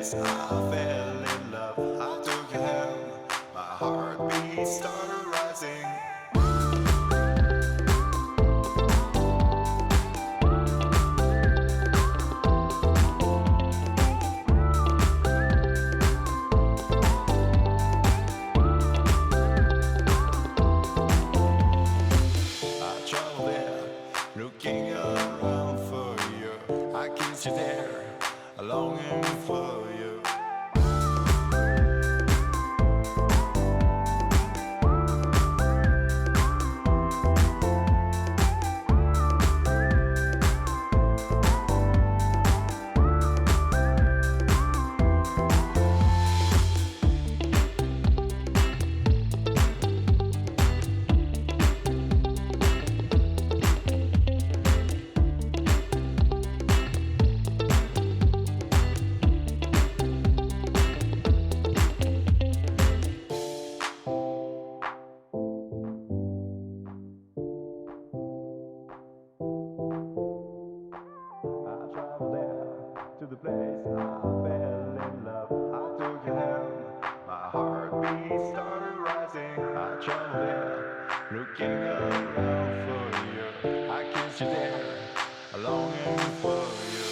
place I fell in love. I took your hand, my heartbeat started rising. I traveled there, looking around for you. I kissed you there, longing for you. I traveled there to the place I fell in love. I took your hand, my heartbeat started rising. I traveled there, looking around for you. I kissed you there, longing for you.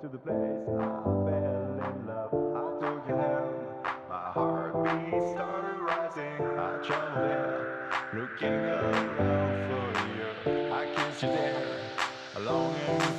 To the place I fell in love. I took your hand, my heartbeat started rising. I traveled there, looking around for you. I kissed you there, longing